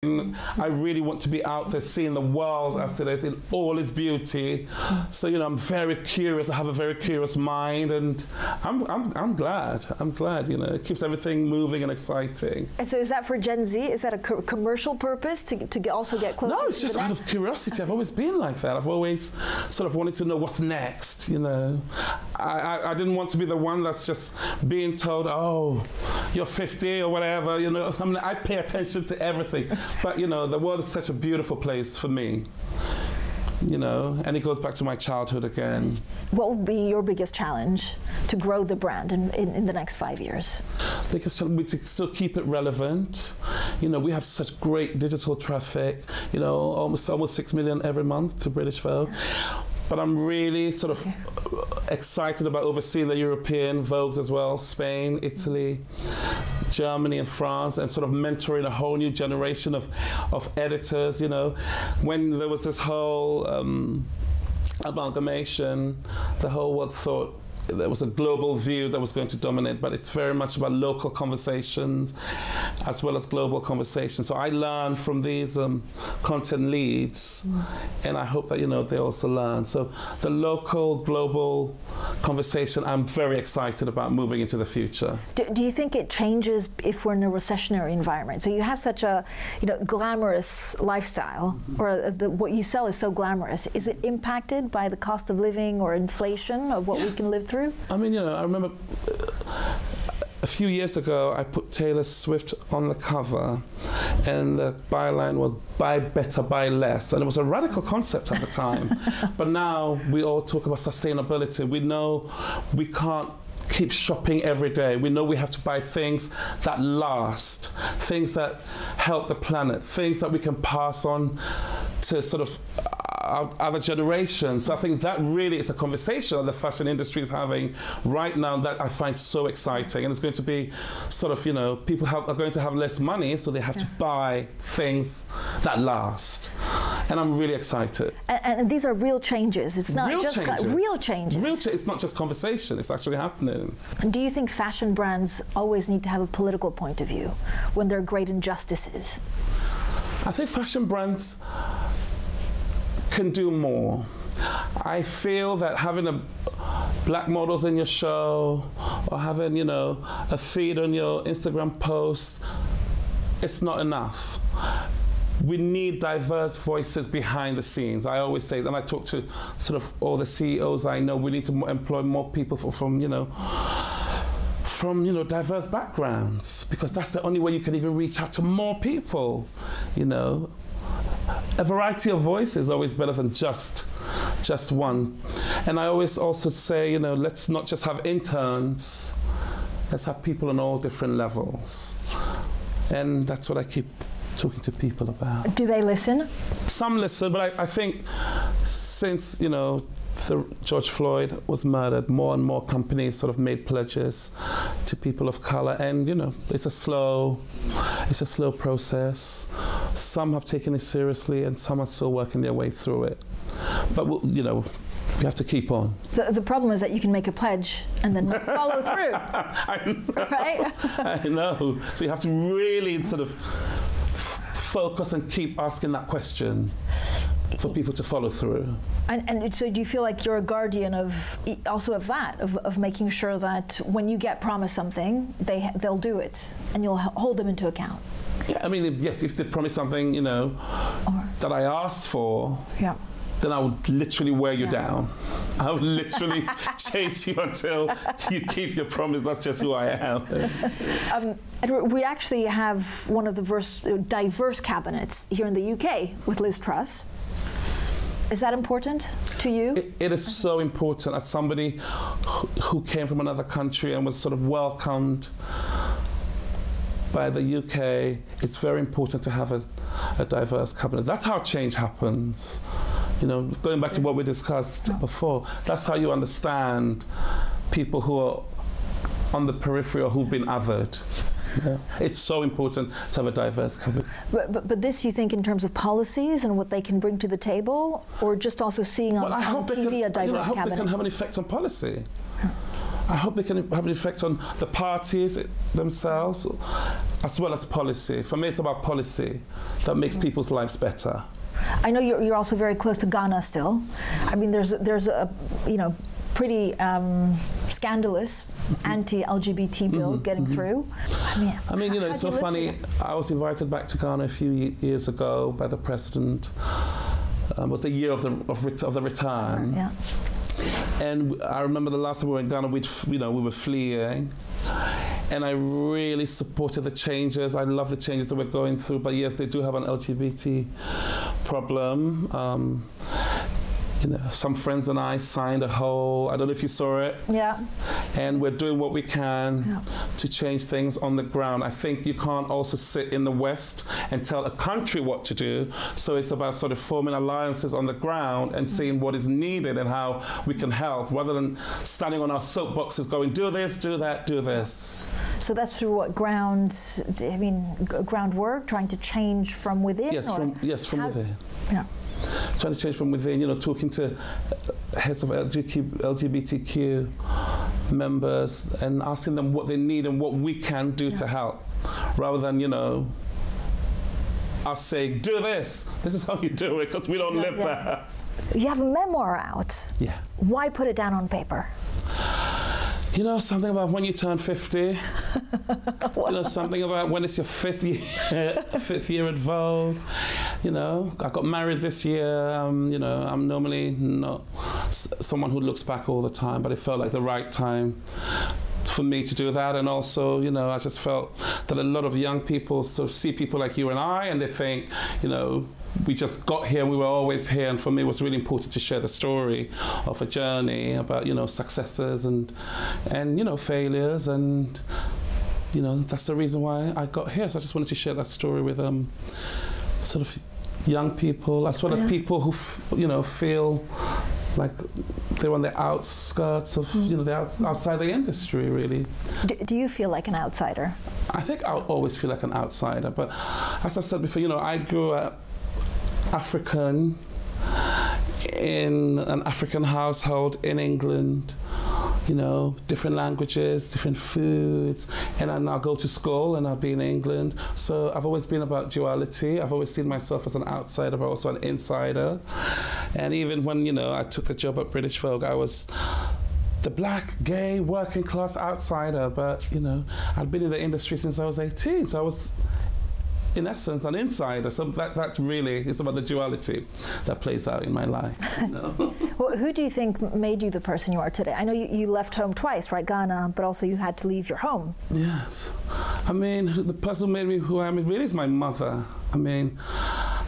I really want to be out there seeing the world as it is in all its beauty. So, you know, I'm very curious. I have a very curious mind, and I'm glad. I'm glad, you know, it keeps everything moving and exciting. And so is that for Gen Z? Is that a commercial purpose to also get closer? No, it's just out of curiosity. I've always been like that. I've always sort of wanted to know what's next, you know. I didn't want to be the one that's just being told, oh, you're 50 or whatever, you know. I mean, I pay attention to everything. But, you know, the world is such a beautiful place for me, you know, and it goes back to my childhood again. What would be your biggest challenge to grow the brand in the next 5 years? Biggest challenge, to still keep it relevant. You know, we have such great digital traffic, you know, almost 6 million every month to British Vogue. But I'm really sort of excited about overseeing the European Vogues as well, Spain, Italy, Germany and France, and sort of mentoring a whole new generation of editors, you know. When there was this whole amalgamation, the whole world thought there was a global view that was going to dominate, but it's very much about local conversations as well as global conversations. So I learn from these content leads, and I hope that, you know, they also learn. So the local, global conversation, I'm very excited about moving into the future. Do you think it changes if we're in a recessionary environment? So you have such a, you know, glamorous lifestyle, or what you sell is so glamorous. Is it impacted by the cost of living or inflation of what we can live through? I mean, you know, I remember a few years ago, I put Taylor Swift on the cover, and the byline was "Buy better, buy less," and it was a radical concept at the time. But now we all talk about sustainability. We know we can't keep shopping every day. We know we have to buy things that last, things that help the planet, things that we can pass on to sort of other generations. So I think that really is a conversation that the fashion industry is having right now that I find so exciting. And it's going to be sort of, you know, people are going to have less money, so they have to buy things that last. And I'm really excited. And these are real changes. It's not real just changes. Real changes. It's not just conversation. It's actually happening. Do you think fashion brands always need to have a political point of view when there are great injustices? I think fashion brands can do more. I feel that having black models in your show, or having, you know, a feed on your Instagram post, it's not enough. We need diverse voices behind the scenes. I always say that, and I talk to sort of all the CEOs I know, we need to employ more people from diverse backgrounds, because that's the only way you can even reach out to more people, you know. A variety of voices is always better than just one. And I always also say, you know, let's not just have interns, let's have people on all different levels. And that's what I keep talking to people about. Do they listen? Some listen, but I think since, you know, George Floyd was murdered, more and more companies sort of made pledges to people of color, and, you know, it's a slow process. Some have taken it seriously, and some are still working their way through it. But we'll, you know, we have to keep on. The problem is that you can make a pledge and then not follow through. I know. Right? I know. So you have to really sort of focus and keep asking that question for people to follow through. And so do you feel like you're a guardian of making sure that when you get promised something, they'll do it, and you'll hold them into account? Yeah, I mean, yes, if they promise something, you know, that I asked for, yeah, then I would literally wear you down. I would literally chase you until you keep your promise. That's just who I am. Edward, we actually have one of the diverse cabinets here in the UK with Liz Truss. Is that important to you? It is so important. As somebody who came from another country and was sort of welcomed by the UK, it's very important to have a diverse cabinet. That's how change happens. You know, going back to what we discussed before, that's how you understand people who are on the periphery or who've been othered. Yeah. It's so important to have a diverse cabinet. But this, you think, in terms of policies and what they can bring to the table, or just also seeing on TV a diverse cabinet? I hope they can have an effect on policy. I hope they can have an effect on the parties themselves, as well as policy. For me, it's about policy that makes people's lives better. I know you're also very close to Ghana still. I mean, there's a pretty scandalous anti-LGBT bill getting through. I mean, it's so funny. I was invited back to Ghana a few years ago by the president. It was the year of the return. Yeah. And I remember the last time we were in Ghana, we were fleeing. And I really supported the changes. I love the changes that we're going through. But yes, they do have an LGBT problem. Some friends and I signed a whole, I don't know if you saw it. Yeah. And we're doing what we can to change things on the ground. I think you can't also sit in the West and tell a country what to do. So it's about sort of forming alliances on the ground and seeing what is needed and how we can help, rather than standing on our soapboxes going, do this, do that, do this. So that's through what groundwork, trying to change from within? Yes, from within. Yeah. Trying to change from within, talking to heads of LGBTQ members and asking them what they need and what we can do to help, rather than, us saying, do this. This is how you do it, because we don't live there. You have a memoir out. Yeah. Why put it down on paper? Something about when you turn 50. Something about when it's your fifth year at Vogue. I got married this year. I'm normally not someone who looks back all the time, but it felt like the right time for me to do that. And also, I just felt that a lot of young people sort of see people like you and I, and they think, we just got here and we were always here. And for me, it was really important to share the story of a journey about, successes and failures. And, that's the reason why I got here. So I just wanted to share that story with sort of young people, as well as people who, feel like they're on the outskirts of, outside the industry, really. Do you feel like an outsider? I think I'll always feel like an outsider. But as I said before, I grew up African in an African household in England, different languages, different foods, and I now go to school and I'll be in England. So I've always been about duality. I've always seen myself as an outsider, but also an insider. And even when, I took the job at British Vogue, I was the black, gay, working class outsider, but, I'd been in the industry since I was 18, so I was, in essence, an insider. So that really is about the duality that plays out in my life. Well, who do you think made you the person you are today? I know you left home twice, right? Ghana, but also you had to leave your home. Yes. I mean, the person who made me who I am really is my mother. I mean,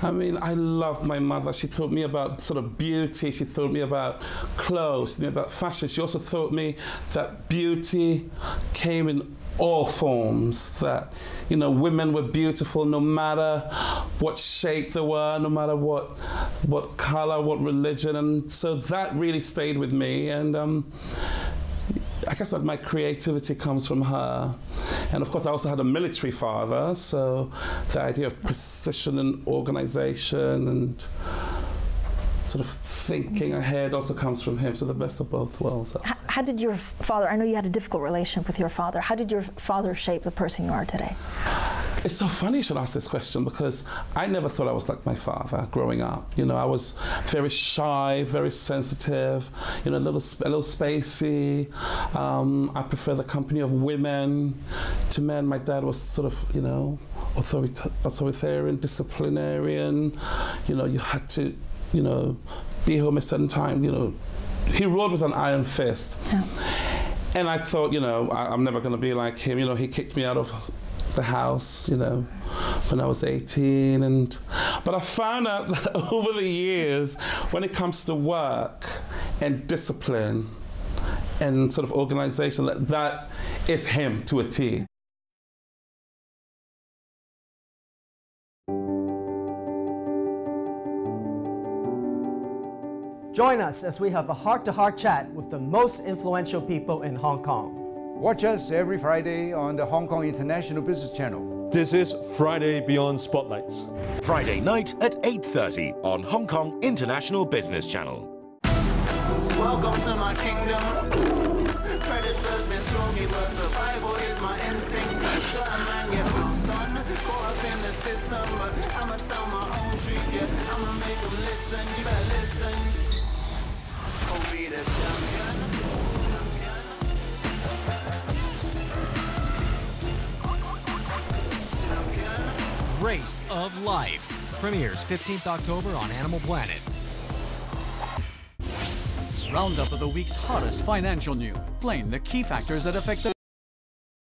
I loved my mother. She taught me about sort of beauty. She taught me about clothes. She taught me about fashion. She also taught me that beauty came in all forms, that women were beautiful no matter what shape they were, no matter what color, what religion, and so that really stayed with me. And I guess that my creativity comes from her. And of course I also had a military father, so the idea of precision and organization and sort of thinking ahead also comes from him, so the best of both worlds. How did your father, I know you had a difficult relationship with your father, how did your father shape the person you are today? It's so funny you should ask this question, because I never thought I was like my father growing up. I was very shy, very sensitive, a little spacey. I prefer the company of women to men. My dad was sort of, authoritarian, disciplinarian. You had to, be home a certain time. He ruled with an iron fist. Yeah. And I thought, I'm never going to be like him. He kicked me out of the house, when I was 18. But I found out that over the years, when it comes to work and discipline and sort of organization, that is him to a T. Join us as we have a heart-to-heart chat with the most influential people in Hong Kong. Watch us every Friday on the Hong Kong International Business Channel. This is Friday Beyond Spotlights. Friday night at 8:30 on Hong Kong International Business Channel. Welcome to my kingdom. Predators sloggy, but survival is my instinct. Shut a man get bounced on, caught up in the system, but I'ma tell my own truth, yeah. I'ma make them listen, you better listen. Go be the champion. Race of Life premieres 15th October on Animal Planet. Roundup of the week's hottest financial news. Explain the key factors that affect the